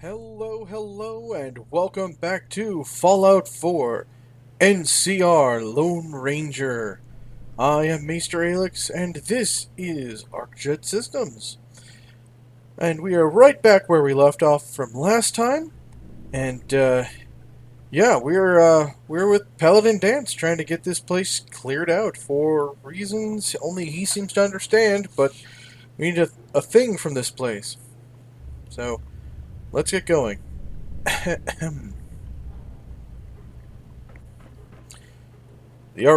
Hello, and welcome back to Fallout 4 NCR Lone Ranger. I am Maester Aelix, and this is AWKCR Systems. And we are right back where we left off from last time. And, yeah, we're with Paladin Dance trying to get this place cleared out for reasons only he seems to understand, but we need a thing from this place. So, let's get going. The It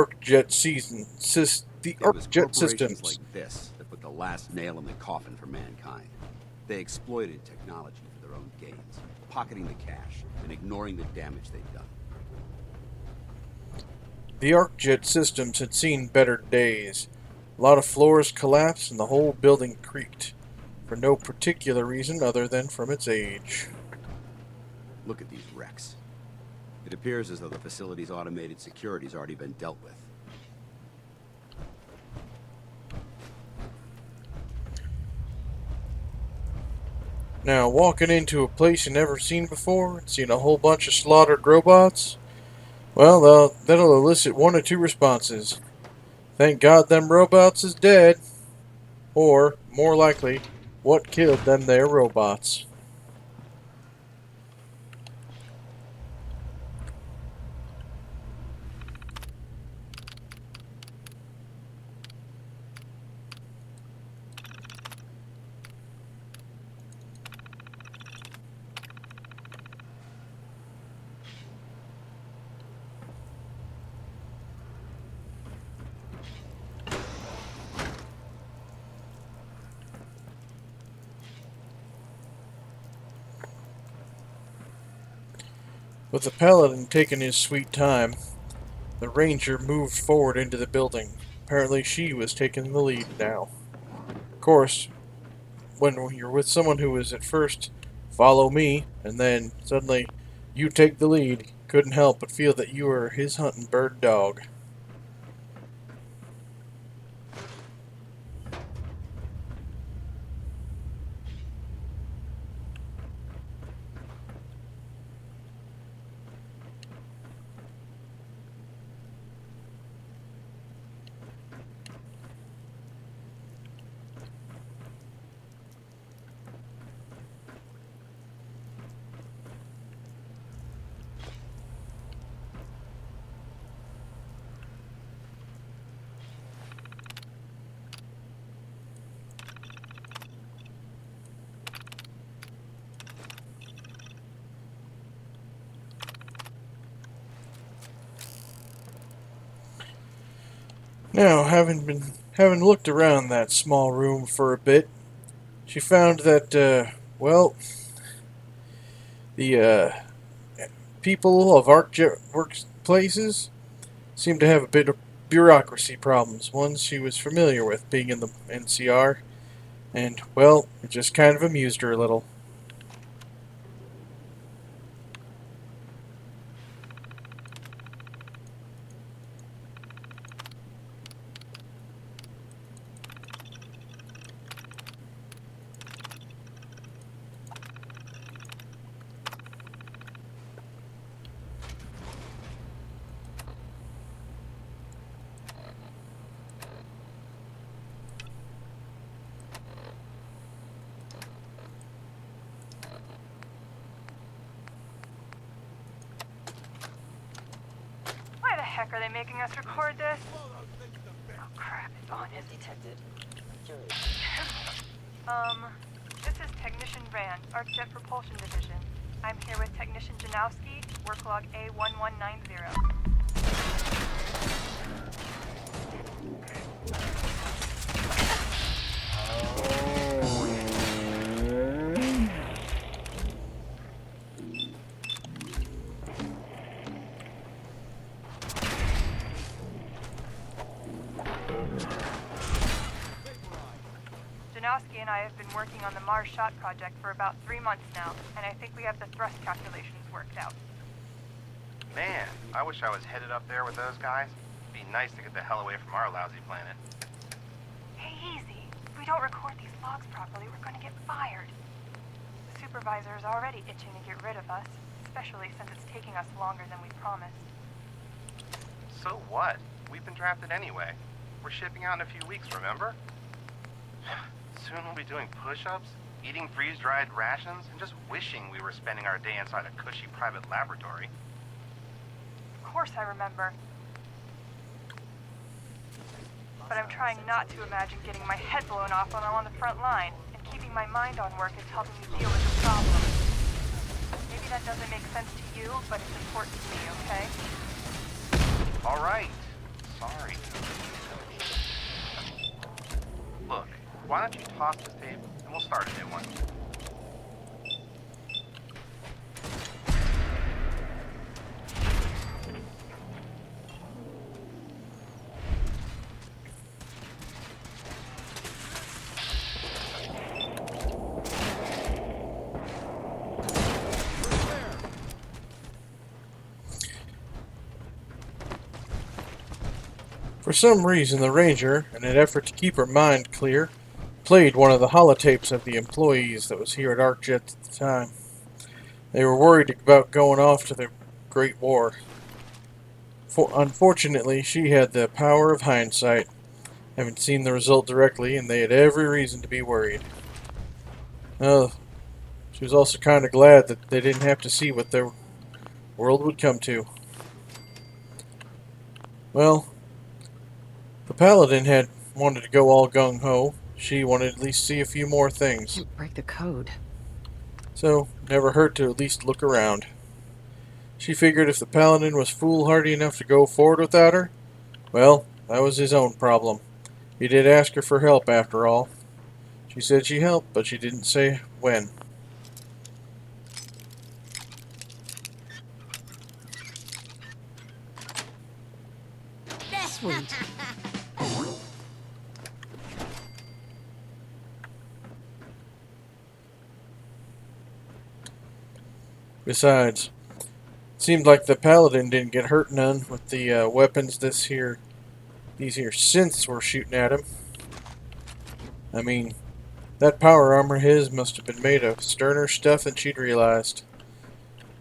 was AWKCR corporations systems. like this that put the last nail in the coffin for mankind. They exploited technology for their own gains, pocketing the cash and ignoring the damage they'd done. The AWKCR systems had seen better days. A lot of floors collapsed and the whole building creaked, for no particular reason other than from its age. Look at these wrecks. It appears as though the facility's automated security's already been dealt with. Now, walking into a place you never seen before and seeing a whole bunch of slaughtered robots, well, that'll elicit one or two responses. Thank God them robots is dead. Or, more likely, what killed them there robots. With the Paladin taking his sweet time, the Ranger moved forward into the building. Apparently she was taking the lead now. Of course, when you're with someone who was at first, follow me, and then suddenly you take the lead, couldn't help but feel that you were his hunting bird dog. Now, having looked around that small room for a bit, she found that the people of ARC workplaces seem to have a bit of bureaucracy problems, ones she was familiar with being in the NCR, and, well, it just kind of amused her a little. Why the heck are they making us record this? Oh crap, it's on as detected. This is Technician Rand, ArcJet Propulsion Division. I'm here with Technician Janowski, work log A1190. Janowski and I have been working on the Mars Shot project for about 3 months now, and I think we have the thrust calculations worked out. Man, I wish I was headed up there with those guys. It'd be nice to get the hell away from our lousy planet. Hey, easy. If we don't record these logs properly, we're gonna get fired. The supervisor is already itching to get rid of us, especially since it's taking us longer than we promised. So what? We've been drafted anyway. We're shipping out in a few weeks, remember? Soon we'll be doing push-ups, eating freeze-dried rations, and just wishing we were spending our day inside a cushy private laboratory. Of course I remember. But I'm trying not to imagine getting my head blown off when I'm on the front line, and keeping my mind on work is helping me deal with the problem. Maybe that doesn't make sense to you, but it's important to me, okay? All right. Sorry. Look, why don't you toss this tape, and we'll start a new one. For some reason, the Ranger, in an effort to keep her mind clear, played one of the holotapes of the employees that was here at ArcJet at the time. They were worried about going off to the Great War. Unfortunately, she had the power of hindsight, having seen the result directly, and they had every reason to be worried. She was also kind of glad that they didn't have to see what their world would come to. Well, the Paladin had wanted to go all gung-ho. She wanted to at least see a few more things. Can't break the code. So, never hurt to at least look around. She figured if the Paladin was foolhardy enough to go forward without her, well, that was his own problem. He did ask her for help after all. She said she helped, but she didn't say when. Sweet. Besides, it seemed like the Paladin didn't get hurt none with the weapons these here synths were shooting at him. I mean, that power armor of his must have been made of sterner stuff than she'd realized.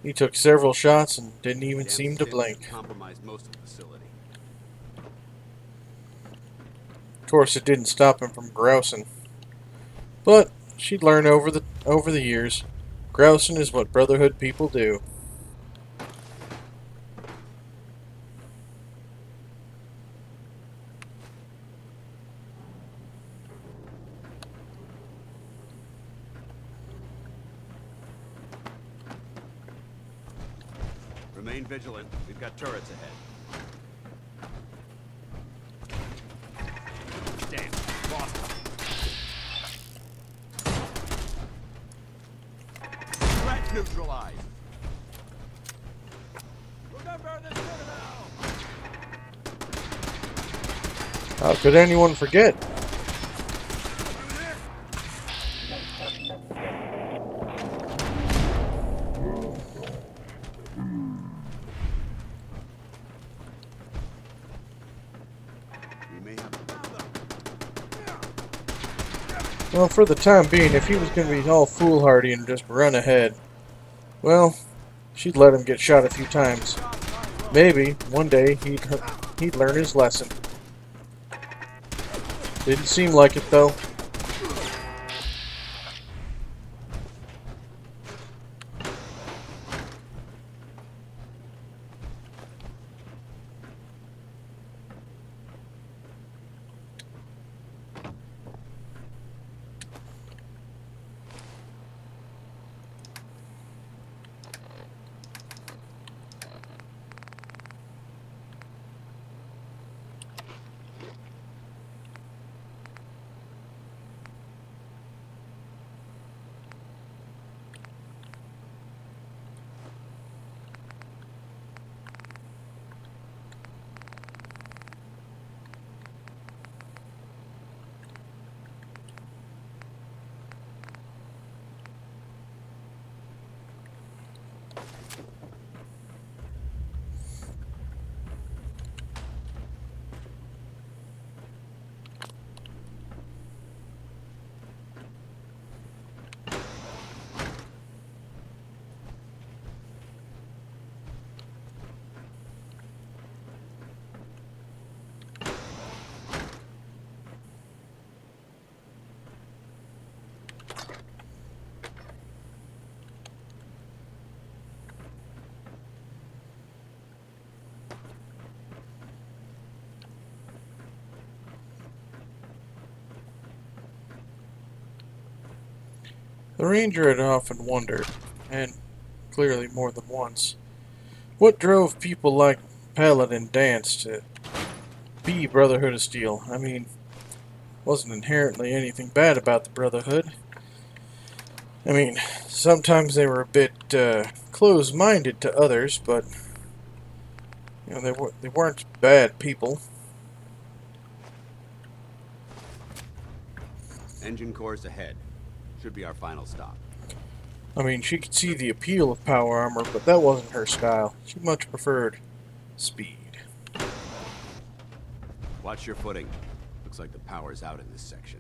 He took several shots and didn't even seem to blink. Compromised most of the facility. Of course, it didn't stop him from grousing. But she'd learned over the years, grousing is what Brotherhood people do. Remain vigilant. We've got turrets ahead. Damn, lost him. Threat neutralized. Remember this citadel! How could anyone forget? Well, for the time being, if he was going to be all foolhardy and just run ahead, well, she'd let him get shot a few times. Maybe one day he'd learn his lesson. Didn't seem like it though. The Ranger had often wondered, and clearly more than once, what drove people like Paladin Dance to be Brotherhood of Steel. I mean, wasn't inherently anything bad about the Brotherhood. I mean, sometimes they were a bit close-minded to others, but you know, they weren't bad people. Engine course ahead. Should be our final stop. I mean, she could see the appeal of power armor, but that wasn't her style. She much preferred speed. Watch your footing. Looks like the power's out in this section.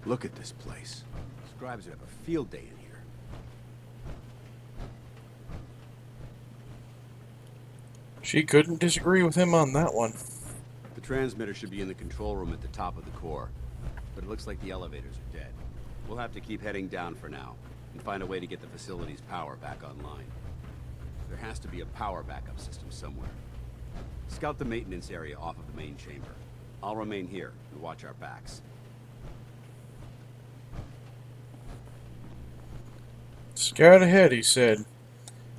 Look at this place. Scribes would have a field day in here. She couldn't disagree with him on that one. The transmitter should be in the control room at the top of the core, but it looks like the elevators are dead. We'll have to keep heading down for now, and find a way to get the facility's power back online. There has to be a power backup system somewhere. Scout the maintenance area off of the main chamber. I'll remain here and watch our backs. Scout ahead, he said.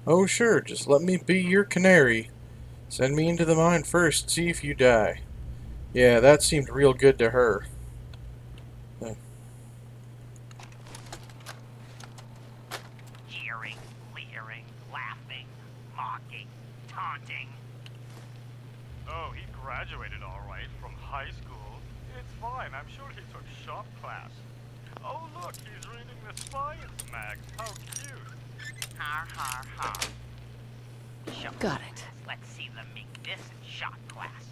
Oh sure, just let me be your canary. Send me into the mine first, see if you die. Yeah, that seemed real good to her. Jeering, leering, laughing, mocking, taunting. Oh, he graduated all right from high school. It's fine, I'm sure he took shop class. Oh look, he's reading the science mags. How cute. Har har har. Shop Got class. it. Let's see them make this in shop class.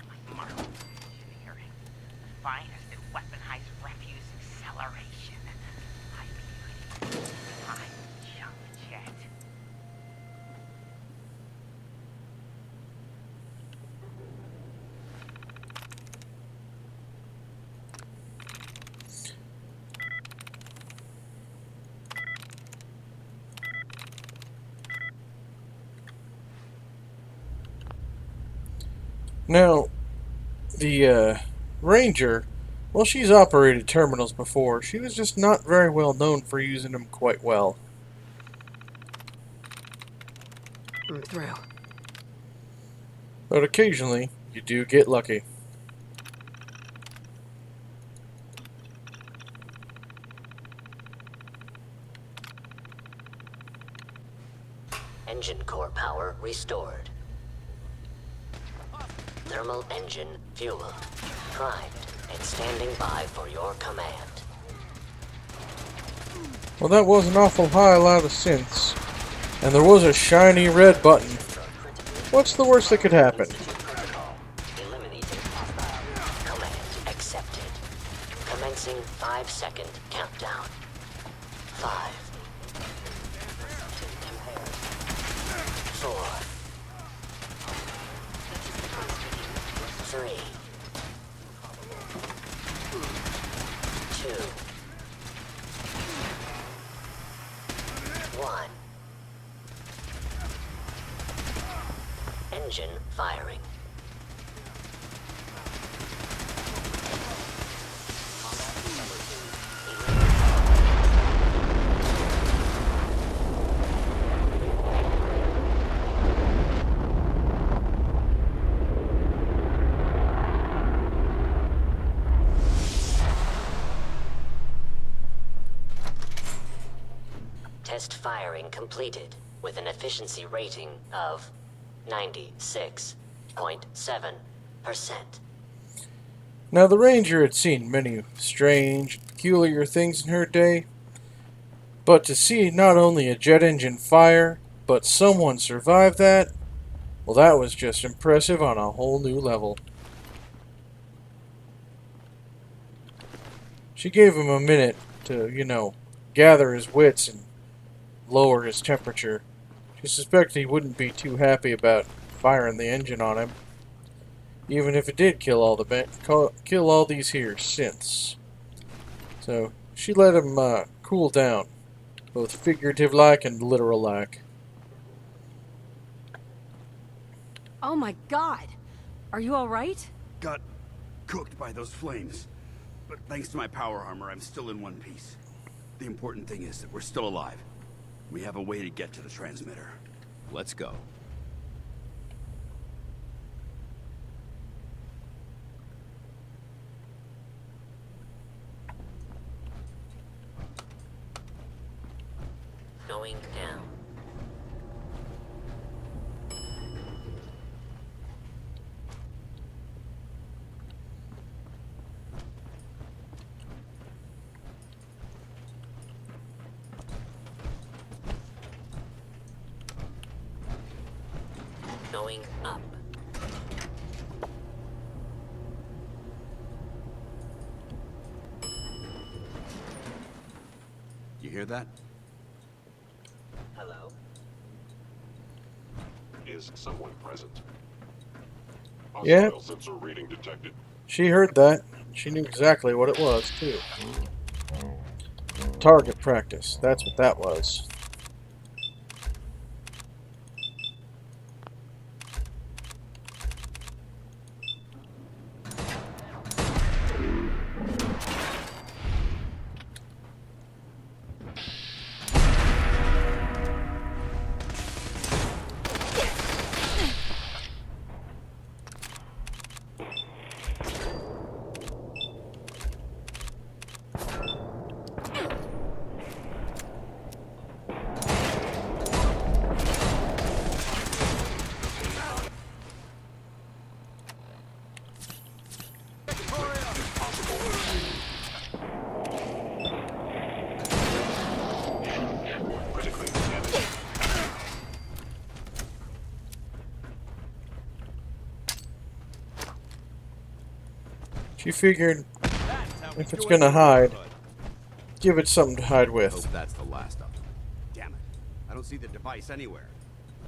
Like marvel engineering. The finest in weaponized refuse acceleration. High purity. High jump jet. Now, the Ranger, well, she's operated terminals before. She was just not very well known for using them quite well. I'm through. But occasionally, you do get lucky. Engine core power restored. Thermal engine fuel primed and standing by for your command. Well, that was an awful high lot of synths. And there was a shiny red button. What's the worst that could happen? Eliminated. Command accepted. Commencing 5-second countdown. 5. 4. 3. 2. 1. Engine firing. Test firing completed with an efficiency rating of 96.7%. Now, the Ranger had seen many strange, peculiar things in her day, but to see not only a jet engine fire, but someone survive that, well, that was just impressive on a whole new level. She gave him a minute to, you know, gather his wits and lower his temperature. She suspected he wouldn't be too happy about firing the engine on him, even if it did kill all these here synths. So she let him cool down, both figurative like and literal like. Oh my god! Are you alright? Got cooked by those flames. But thanks to my power armor, I'm still in one piece. The important thing is that we're still alive. We have a way to get to the transmitter. Let's go. Going down. Going up. You hear that? Hello? Is someone present? Yeah. Hostile sensor reading detected. She heard that. She knew exactly what it was, too. Target practice. That's what that was. Critically damaged. She figured if it's gonna hide, give it something to hide with. Hope that's the last of them. Damn it. I don't see the device anywhere.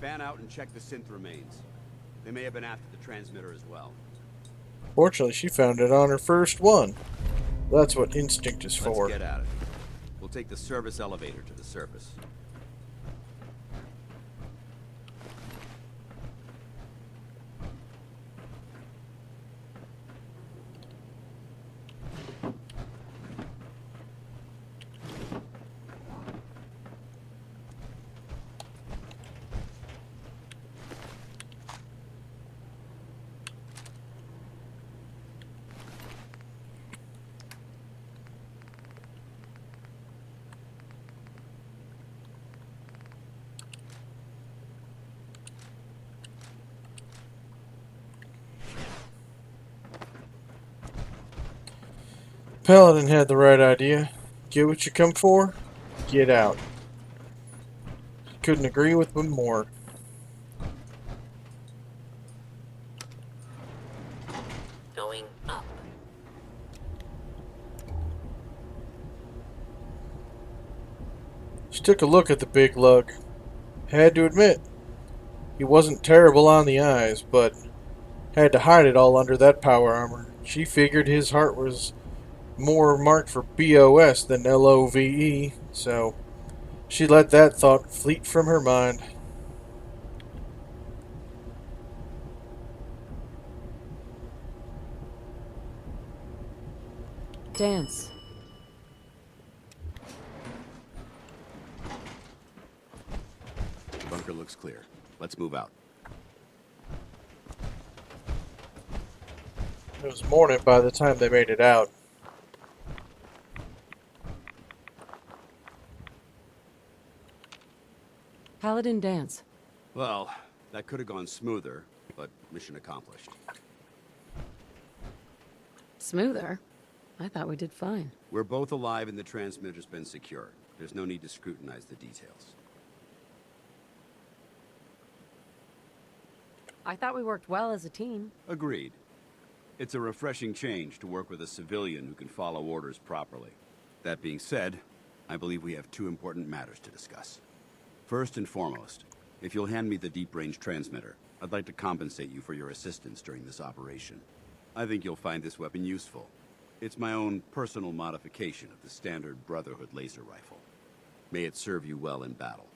Fan out and check the synth remains. They may have been after the transmitter as well. Fortunately, she found it on her first one. That's what instinct is for. Let's get at it. We'll take the service elevator to the surface. Paladin had the right idea. Get what you come for, get out. Couldn't agree with him more. Going up. She took a look at the big lug. Had to admit, he wasn't terrible on the eyes, but had to hide it all under that power armor. She figured his heart was more marked for BOS than LOVE, so she let that thought fleet from her mind. Dance. The bunker looks clear. Let's move out. It was morning by the time they made it out. Paladin dance. Well, that could have gone smoother, but mission accomplished. Smoother? I thought we did fine. We're both alive and the transmitter's been secured. There's no need to scrutinize the details. I thought we worked well as a team. Agreed. It's a refreshing change to work with a civilian who can follow orders properly. That being said, I believe we have two important matters to discuss. First and foremost, if you'll hand me the deep-range transmitter, I'd like to compensate you for your assistance during this operation. I think you'll find this weapon useful. It's my own personal modification of the standard Brotherhood laser rifle. May it serve you well in battle.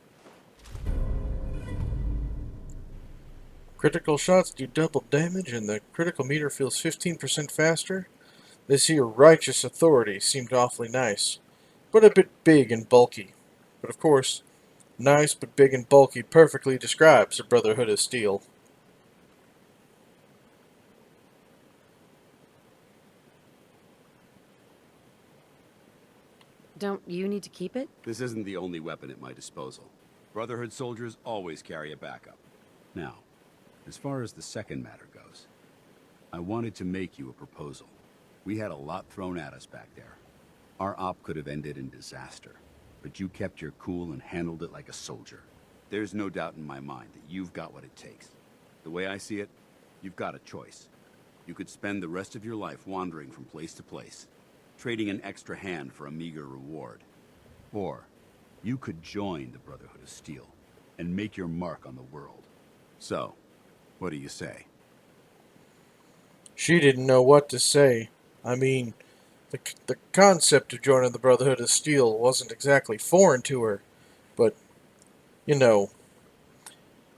Critical shots do double damage, and the critical meter feels 15% faster. This here righteous authority seemed awfully nice, but a bit big and bulky. But of course, nice but big and bulky perfectly describes the Brotherhood of Steel. Don't you need to keep it? This isn't the only weapon at my disposal. Brotherhood soldiers always carry a backup. Now, as far as the second matter goes, I wanted to make you a proposal. We had a lot thrown at us back there. Our op could have ended in disaster, but you kept your cool and handled it like a soldier. There's no doubt in my mind that you've got what it takes. The way I see it, you've got a choice. You could spend the rest of your life wandering from place to place, trading an extra hand for a meager reward. Or, you could join the Brotherhood of Steel and make your mark on the world. So, what do you say? She didn't know what to say. I mean, the concept of joining the Brotherhood of Steel wasn't exactly foreign to her, but, you know,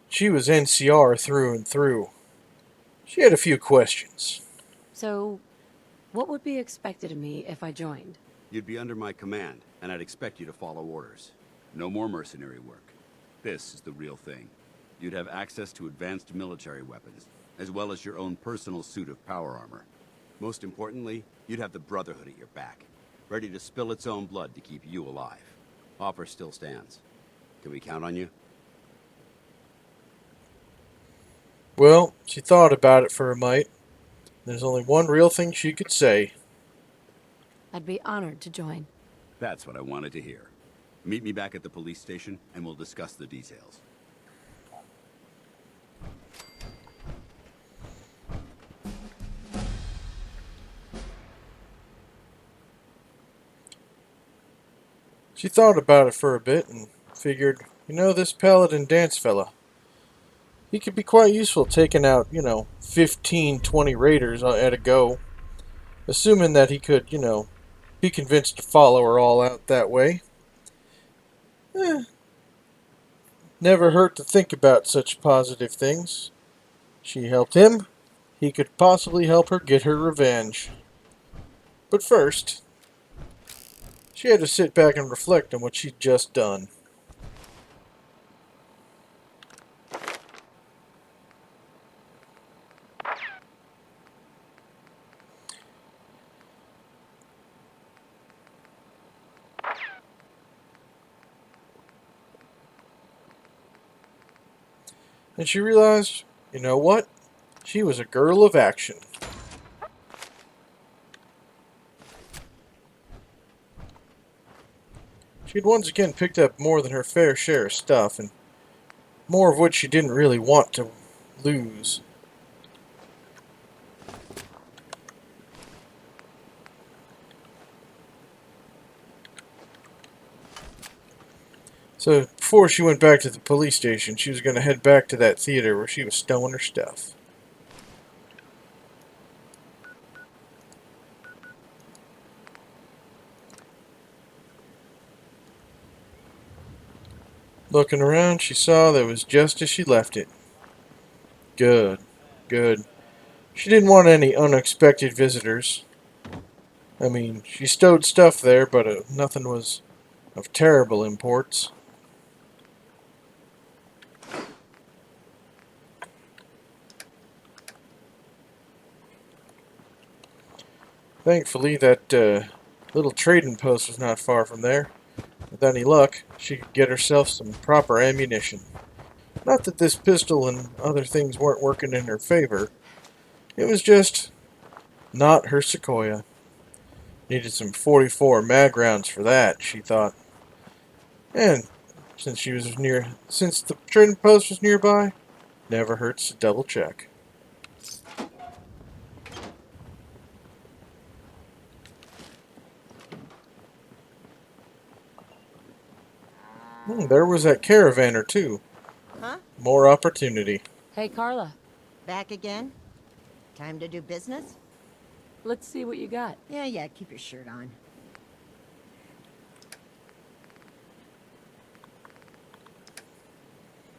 she was NCR through and through. She had a few questions. So, what would be expected of me if I joined? You'd be under my command, and I'd expect you to follow orders. No more mercenary work. This is the real thing. You'd have access to advanced military weapons, as well as your own personal suit of power armor. Most importantly, you'd have the Brotherhood at your back, ready to spill its own blood to keep you alive. Offer still stands. Can we count on you? Well, she thought about it for a mite. There's only one real thing she could say. I'd be honored to join. That's what I wanted to hear. Meet me back at the police station, and we'll discuss the details. She thought about it for a bit and figured, you know, this Paladin Dance fella, he could be quite useful taking out, 15, 20 raiders at a go. Assuming that he could, be convinced to follow her all out that way. Never hurt to think about such positive things. She helped him. He could possibly help her get her revenge. But first, she had to sit back and reflect on what she'd just done. And she realized, you know what? She was a girl of action. She'd once again picked up more than her fair share of stuff, and more of which she didn't really want to lose. So, before she went back to the police station, she was going to head back to that theater where she was stowing her stuff. Looking around, she saw that it was just as she left it. Good, good. She didn't want any unexpected visitors. I mean, she stowed stuff there, but nothing was of terrible imports. Thankfully, that little trading post was not far from there. With any luck, she could get herself some proper ammunition. Not that this pistol and other things weren't working in her favor. It was just not her Sequoia. Needed some 44 mag rounds for that, she thought. And since the trading post was nearby, never hurts to double check. There was that caravaner, too. Huh? More opportunity. Hey, Carla. Back again? Time to do business? Let's see what you got. Yeah, keep your shirt on.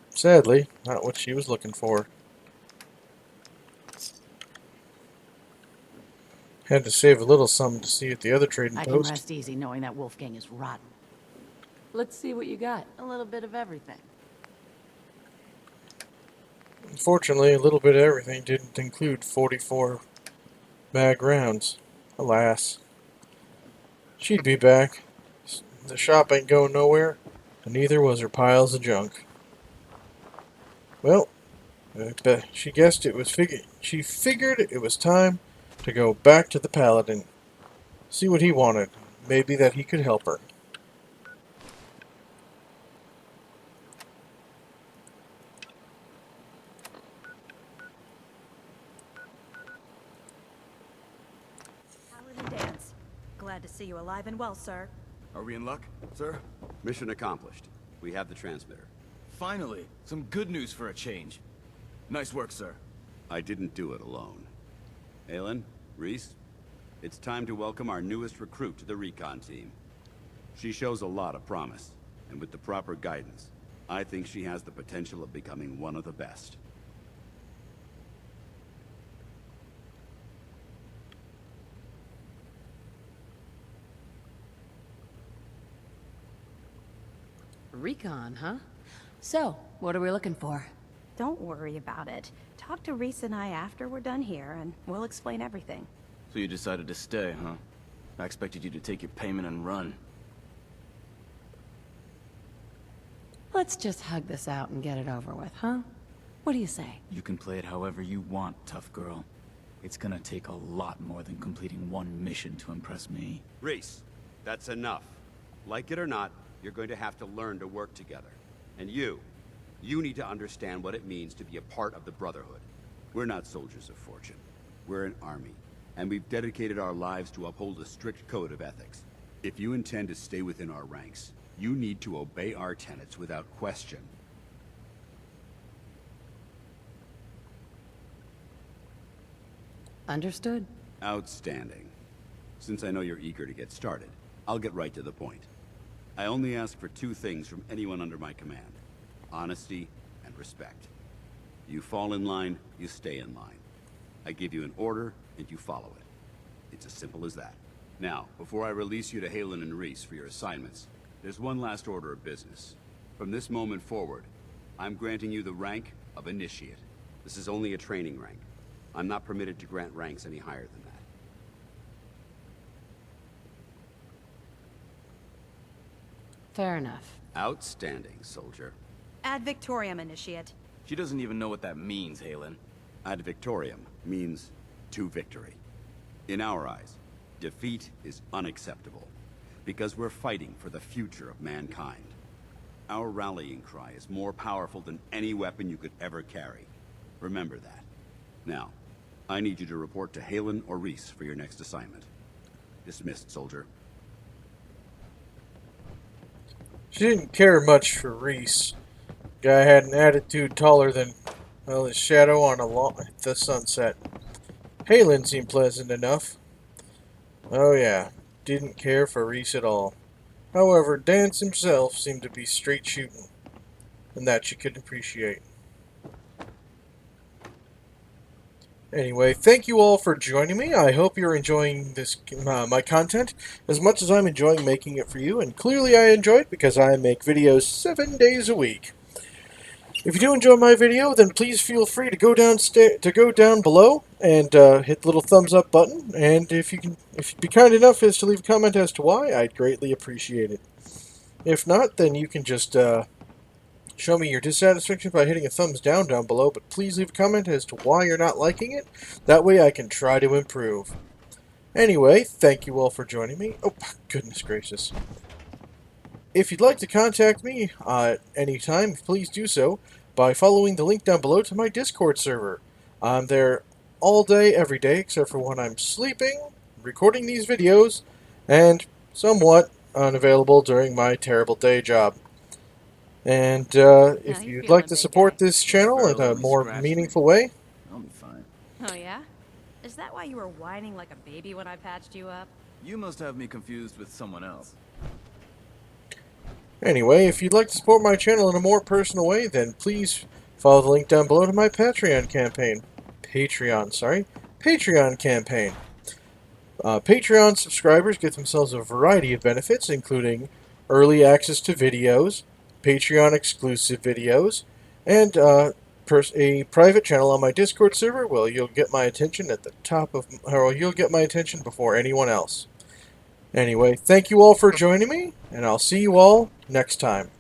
Sadly, not what she was looking for. Had to save a little something to see at the other trading I can post. rest easy knowing that Wolfgang is rotten. Let's see what you got. A little bit of everything. Unfortunately, a little bit of everything didn't include 44 mag rounds. Alas. She'd be back. The shop ain't going nowhere, and neither was her piles of junk. Well, I bet she guessed it was she figured it was time to go back to the Paladin. See what he wanted. Maybe that he could help her. Paladin Dance. Glad to see you alive and well, sir. Are we in luck, sir? Mission accomplished. We have the transmitter. Finally, some good news for a change. Nice work, sir. I didn't do it alone. Aelin, Reese, it's time to welcome our newest recruit to the recon team. She shows a lot of promise, and with the proper guidance, I think she has the potential of becoming one of the best. Recon, huh? So, what are we looking for? Don't worry about it. Talk to Reese and I after we're done here, and we'll explain everything. So you decided to stay, huh? I expected you to take your payment and run. Let's just hug this out and get it over with, huh? What do you say? You can play it however you want, tough girl. It's gonna take a lot more than completing one mission to impress me. Reese, that's enough. Like it or not, you're going to have to learn to work together. And you need to understand what it means to be a part of the Brotherhood. We're not soldiers of fortune. We're an army, and we've dedicated our lives to uphold a strict code of ethics. If you intend to stay within our ranks, you need to obey our tenets without question. Understood. Outstanding. Since I know you're eager to get started, I'll get right to the point. I only ask for two things from anyone under my command: honesty and respect. You fall in line, you stay in line. I give you an order, and you follow it. It's as simple as that. Now, before I release you to Halen and Reese for your assignments, there's one last order of business. From this moment forward, I'm granting you the rank of Initiate. This is only a training rank. I'm not permitted to grant ranks any higher than that. Fair enough. Outstanding, soldier. Ad Victoriam, Initiate. She doesn't even know what that means, Halen. Ad Victoriam means to victory. In our eyes, defeat is unacceptable, because we're fighting for the future of mankind. Our rallying cry is more powerful than any weapon you could ever carry. Remember that. Now, I need you to report to Halen or Reese for your next assignment. Dismissed, soldier. She didn't care much for Reese. Guy had an attitude taller than, well, his shadow on the sunset. Halen seemed pleasant enough. Oh yeah, didn't care for Reese at all. However, Dance himself seemed to be straight shooting, and that she could appreciate. Anyway, thank you all for joining me. I hope you're enjoying this my content as much as I'm enjoying making it for you, and clearly I enjoy it because I make videos 7 days a week. If you do enjoy my video, then please feel free to go down below and hit the little thumbs up button. And if you'd be kind enough as to leave a comment as to why, I'd greatly appreciate it. If not, then you can just show me your dissatisfaction by hitting a thumbs down below. But please leave a comment as to why you're not liking it. That way I can try to improve. Anyway, thank you all for joining me. Oh, goodness gracious. If you'd like to contact me at any time, please do so by following the link down below to my Discord server. I'm there all day, every day, except for when I'm sleeping, recording these videos, and somewhat unavailable during my terrible day job. And if you'd like to support this channel in a more meaningful way... I'll be fine. Oh yeah? Is that why you were whining like a baby when I patched you up? You must have me confused with someone else. Anyway, if you'd like to support my channel in a more personal way, then please follow the link down below to my Patreon campaign. Patreon campaign. Patreon subscribers get themselves a variety of benefits, including early access to videos, Patreon exclusive videos, and a private channel on my Discord server. Well, you'll get my attention at the top of, or you'll get my attention before anyone else. Anyway, thank you all for joining me, and I'll see you all next time.